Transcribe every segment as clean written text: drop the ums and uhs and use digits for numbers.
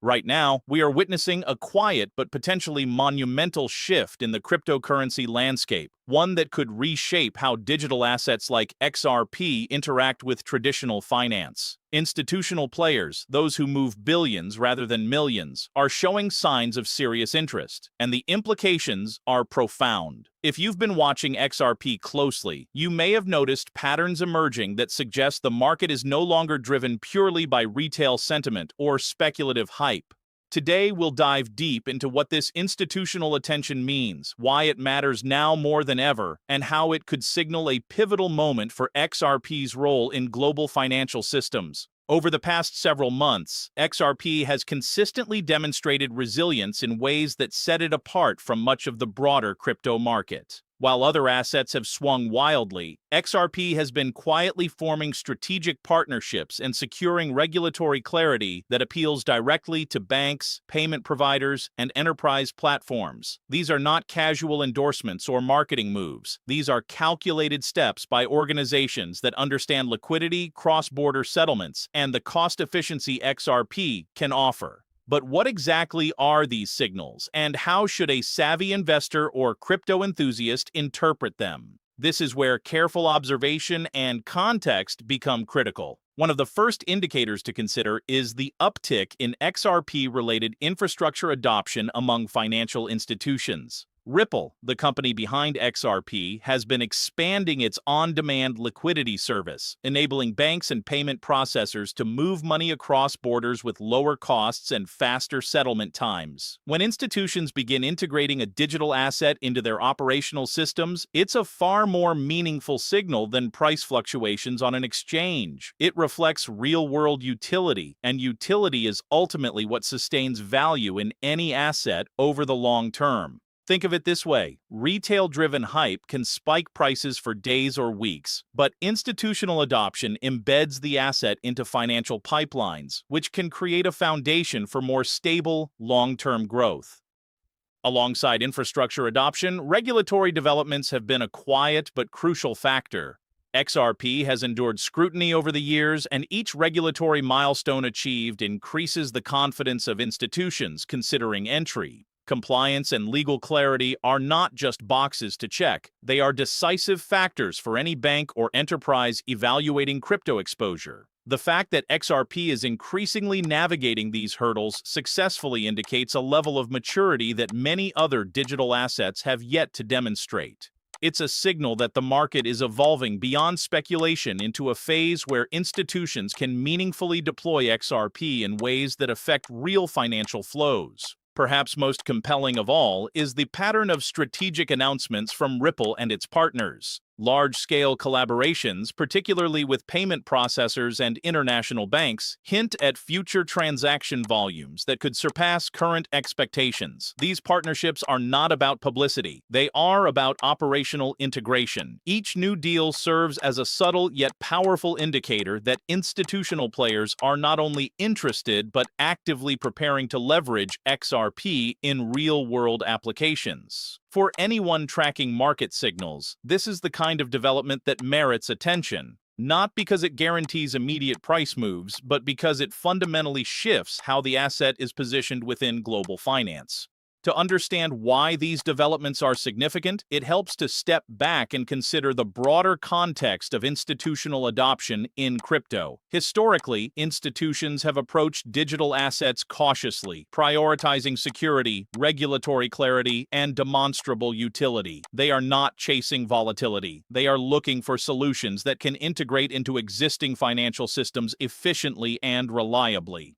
Right now, we are witnessing a quiet but potentially monumental shift in the cryptocurrency landscape, one that could reshape how digital assets like XRP interact with traditional finance. Institutional players, those who move billions rather than millions, are showing signs of serious interest, and the implications are profound. If you've been watching XRP closely, you may have noticed patterns emerging that suggest the market is no longer driven purely by retail sentiment or speculative hype. Today, we'll dive deep into what this institutional attention means, why it matters now more than ever, and how it could signal a pivotal moment for XRP's role in global financial systems. Over the past several months, XRP has consistently demonstrated resilience in ways that set it apart from much of the broader crypto market. While other assets have swung wildly, XRP has been quietly forming strategic partnerships and securing regulatory clarity that appeals directly to banks, payment providers, and enterprise platforms. These are not casual endorsements or marketing moves. These are calculated steps by organizations that understand liquidity, cross-border settlements, and the cost efficiency XRP can offer. But what exactly are these signals, and how should a savvy investor or crypto enthusiast interpret them? This is where careful observation and context become critical. One of the first indicators to consider is the uptick in XRP-related infrastructure adoption among financial institutions. Ripple, the company behind XRP, has been expanding its on-demand liquidity service, enabling banks and payment processors to move money across borders with lower costs and faster settlement times. When institutions begin integrating a digital asset into their operational systems, it's a far more meaningful signal than price fluctuations on an exchange. It reflects real-world utility, and utility is ultimately what sustains value in any asset over the long term. Think of it this way: retail-driven hype can spike prices for days or weeks, but institutional adoption embeds the asset into financial pipelines, which can create a foundation for more stable, long-term growth. Alongside infrastructure adoption, regulatory developments have been a quiet but crucial factor. XRP has endured scrutiny over the years, and each regulatory milestone achieved increases the confidence of institutions considering entry. Compliance and legal clarity are not just boxes to check. They are decisive factors for any bank or enterprise evaluating crypto exposure. The fact that XRP is increasingly navigating these hurdles successfully indicates a level of maturity that many other digital assets have yet to demonstrate. It's a signal that the market is evolving beyond speculation into a phase where institutions can meaningfully deploy XRP in ways that affect real financial flows. Perhaps most compelling of all is the pattern of strategic announcements from Ripple and its partners. Large-scale collaborations, particularly with payment processors and international banks, hint at future transaction volumes that could surpass current expectations. These partnerships are not about publicity. They are about operational integration. Each new deal serves as a subtle yet powerful indicator that institutional players are not only interested but actively preparing to leverage XRP in real-world applications. For anyone tracking market signals, this is the kind of development that merits attention, not because it guarantees immediate price moves, but because it fundamentally shifts how the asset is positioned within global finance. To understand why these developments are significant, it helps to step back and consider the broader context of institutional adoption in crypto. Historically, institutions have approached digital assets cautiously, prioritizing security, regulatory clarity, and demonstrable utility. They are not chasing volatility. They are looking for solutions that can integrate into existing financial systems efficiently and reliably.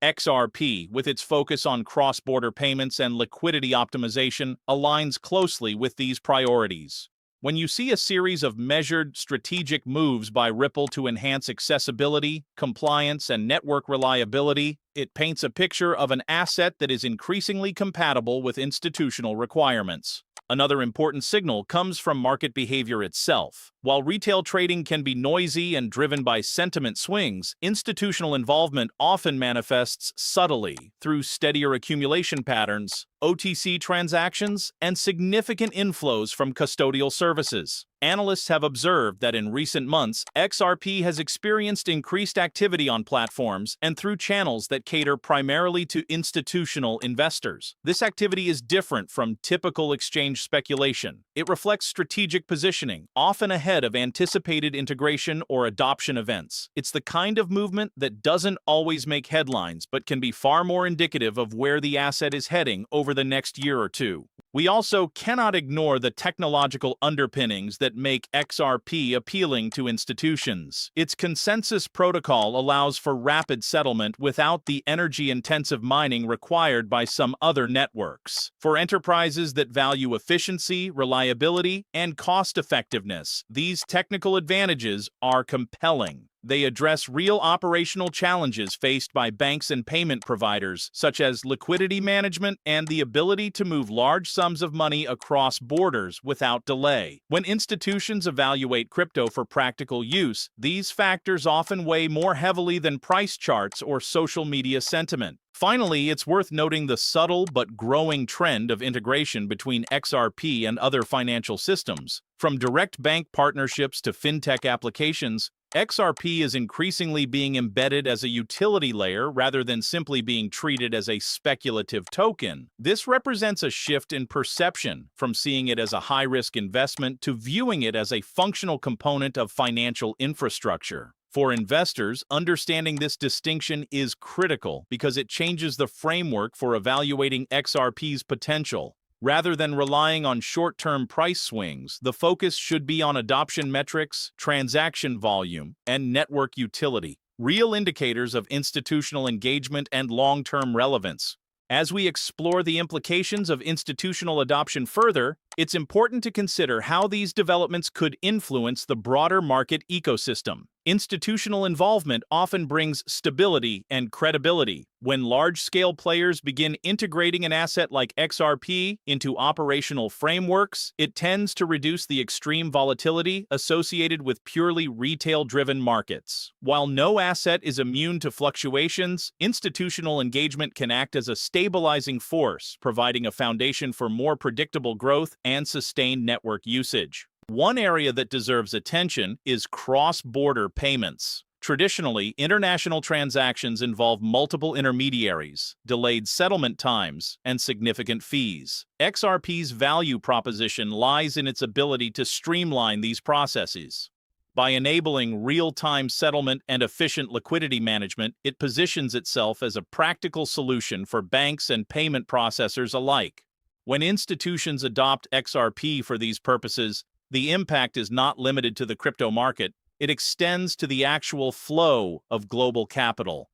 XRP, with its focus on cross-border payments and liquidity optimization, aligns closely with these priorities. When you see a series of measured, strategic moves by Ripple to enhance accessibility, compliance, and network reliability, it paints a picture of an asset that is increasingly compatible with institutional requirements. Another important signal comes from market behavior itself. While retail trading can be noisy and driven by sentiment swings, institutional involvement often manifests subtly through steadier accumulation patterns, OTC transactions, and significant inflows from custodial services. Analysts have observed that in recent months, XRP has experienced increased activity on platforms and through channels that cater primarily to institutional investors. This activity is different from typical exchange speculation. It reflects strategic positioning, often ahead of anticipated integration or adoption events. It's the kind of movement that doesn't always make headlines, but can be far more indicative of where the asset is heading over the next year or two. We also cannot ignore the technological underpinnings that make XRP appealing to institutions. Its consensus protocol allows for rapid settlement without the energy-intensive mining required by some other networks. For enterprises that value efficiency, reliability, and cost-effectiveness, these technical advantages are compelling. They address real operational challenges faced by banks and payment providers, such as liquidity management and the ability to move large sums of money across borders without delay. When institutions evaluate crypto for practical use, these factors often weigh more heavily than price charts or social media sentiment. Finally, it's worth noting the subtle but growing trend of integration between XRP and other financial systems. From direct bank partnerships to fintech applications, XRP is increasingly being embedded as a utility layer rather than simply being treated as a speculative token. This represents a shift in perception, from seeing it as a high-risk investment to viewing it as a functional component of financial infrastructure. For investors, understanding this distinction is critical because it changes the framework for evaluating XRP's potential. Rather than relying on short-term price swings, the focus should be on adoption metrics, transaction volume, and network utility, real indicators of institutional engagement and long-term relevance. As we explore the implications of institutional adoption further, it's important to consider how these developments could influence the broader market ecosystem. Institutional involvement often brings stability and credibility. When large-scale players begin integrating an asset like XRP into operational frameworks, it tends to reduce the extreme volatility associated with purely retail-driven markets. While no asset is immune to fluctuations, institutional engagement can act as a stabilizing force, providing a foundation for more predictable growth and sustained network usage. One area that deserves attention is cross-border payments. Traditionally, international transactions involve multiple intermediaries, delayed settlement times, and significant fees. XRP's value proposition lies in its ability to streamline these processes. By enabling real-time settlement and efficient liquidity management, it positions itself as a practical solution for banks and payment processors alike. When institutions adopt XRP for these purposes, the impact is not limited to the crypto market. It extends to the actual flow of global capital.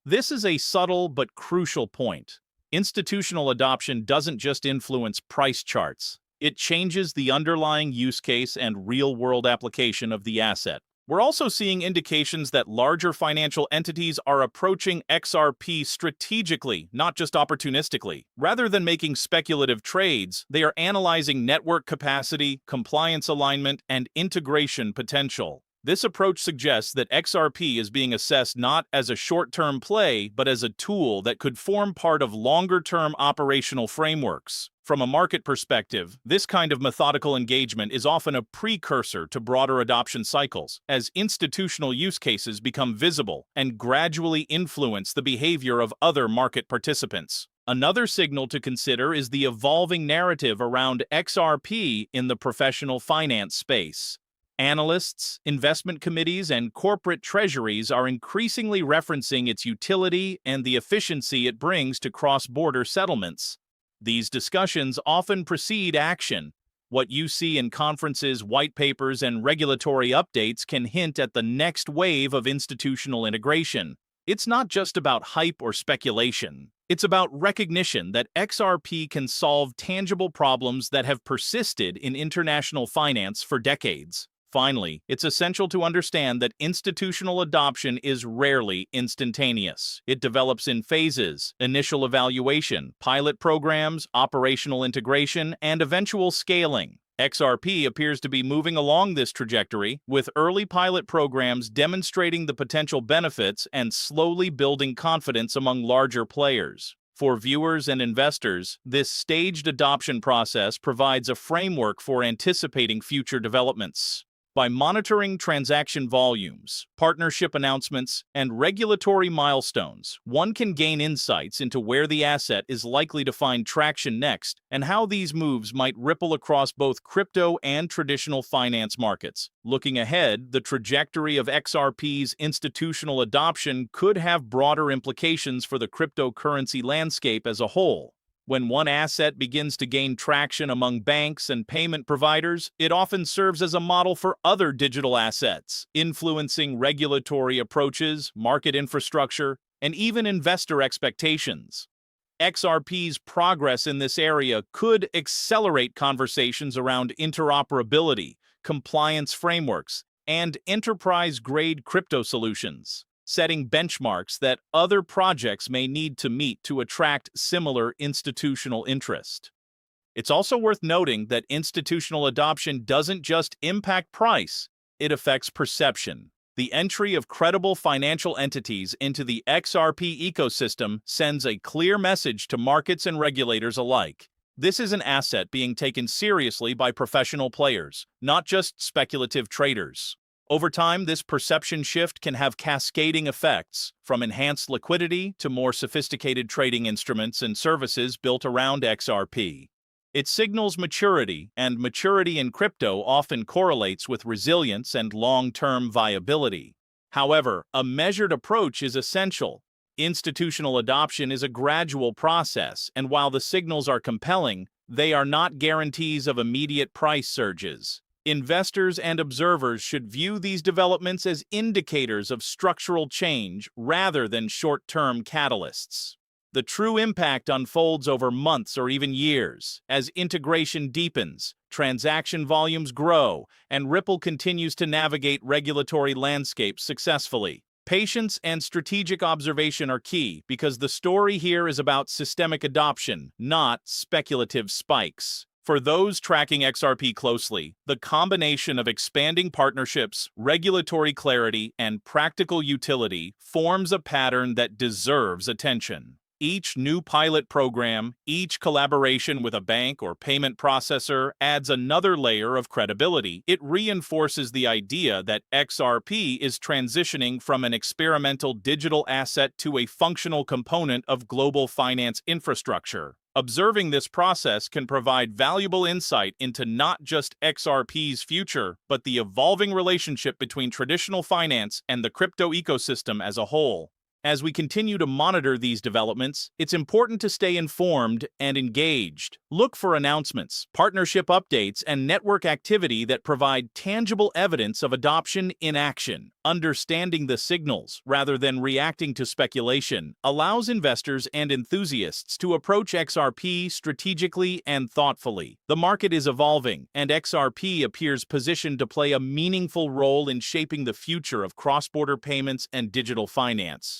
This is a subtle but crucial point. Institutional adoption doesn't just influence price charts. It changes the underlying use case and real-world application of the asset. We're also seeing indications that larger financial entities are approaching XRP strategically, not just opportunistically. Rather than making speculative trades, they are analyzing network capacity, compliance alignment, and integration potential. This approach suggests that XRP is being assessed not as a short-term play, but as a tool that could form part of longer-term operational frameworks. From a market perspective, this kind of methodical engagement is often a precursor to broader adoption cycles, as institutional use cases become visible and gradually influence the behavior of other market participants. Another signal to consider is the evolving narrative around XRP in the professional finance space. Analysts, investment committees, and corporate treasuries are increasingly referencing its utility and the efficiency it brings to cross-border settlements. These discussions often precede action. What you see in conferences, white papers, and regulatory updates can hint at the next wave of institutional integration. It's not just about hype or speculation. It's about recognition that XRP can solve tangible problems that have persisted in international finance for decades. Finally, it's essential to understand that institutional adoption is rarely instantaneous. It develops in phases: initial evaluation, pilot programs, operational integration, and eventual scaling. XRP appears to be moving along this trajectory, with early pilot programs demonstrating the potential benefits and slowly building confidence among larger players. For viewers and investors, this staged adoption process provides a framework for anticipating future developments. By monitoring transaction volumes, partnership announcements, and regulatory milestones, one can gain insights into where the asset is likely to find traction next and how these moves might ripple across both crypto and traditional finance markets. Looking ahead, the trajectory of XRP's institutional adoption could have broader implications for the cryptocurrency landscape as a whole. When one asset begins to gain traction among banks and payment providers, it often serves as a model for other digital assets, influencing regulatory approaches, market infrastructure, and even investor expectations. XRP's progress in this area could accelerate conversations around interoperability, compliance frameworks, and enterprise-grade crypto solutions, setting benchmarks that other projects may need to meet to attract similar institutional interest. It's also worth noting that institutional adoption doesn't just impact price, it affects perception. The entry of credible financial entities into the XRP ecosystem sends a clear message to markets and regulators alike. This is an asset being taken seriously by professional players, not just speculative traders. Over time, this perception shift can have cascading effects, from enhanced liquidity to more sophisticated trading instruments and services built around XRP. It signals maturity, and maturity in crypto often correlates with resilience and long-term viability. However, a measured approach is essential. Institutional adoption is a gradual process, and while the signals are compelling, they are not guarantees of immediate price surges. Investors and observers should view these developments as indicators of structural change rather than short-term catalysts. The true impact unfolds over months or even years, as integration deepens, transaction volumes grow, and Ripple continues to navigate regulatory landscapes successfully. Patience and strategic observation are key because the story here is about systemic adoption, not speculative spikes. For those tracking XRP closely, the combination of expanding partnerships, regulatory clarity, and practical utility forms a pattern that deserves attention. Each new pilot program, each collaboration with a bank or payment processor adds another layer of credibility. It reinforces the idea that XRP is transitioning from an experimental digital asset to a functional component of global finance infrastructure. Observing this process can provide valuable insight into not just XRP's future, but the evolving relationship between traditional finance and the crypto ecosystem as a whole. As we continue to monitor these developments, it's important to stay informed and engaged. Look for announcements, partnership updates, and network activity that provide tangible evidence of adoption in action. Understanding the signals, rather than reacting to speculation, allows investors and enthusiasts to approach XRP strategically and thoughtfully. The market is evolving, and XRP appears positioned to play a meaningful role in shaping the future of cross-border payments and digital finance.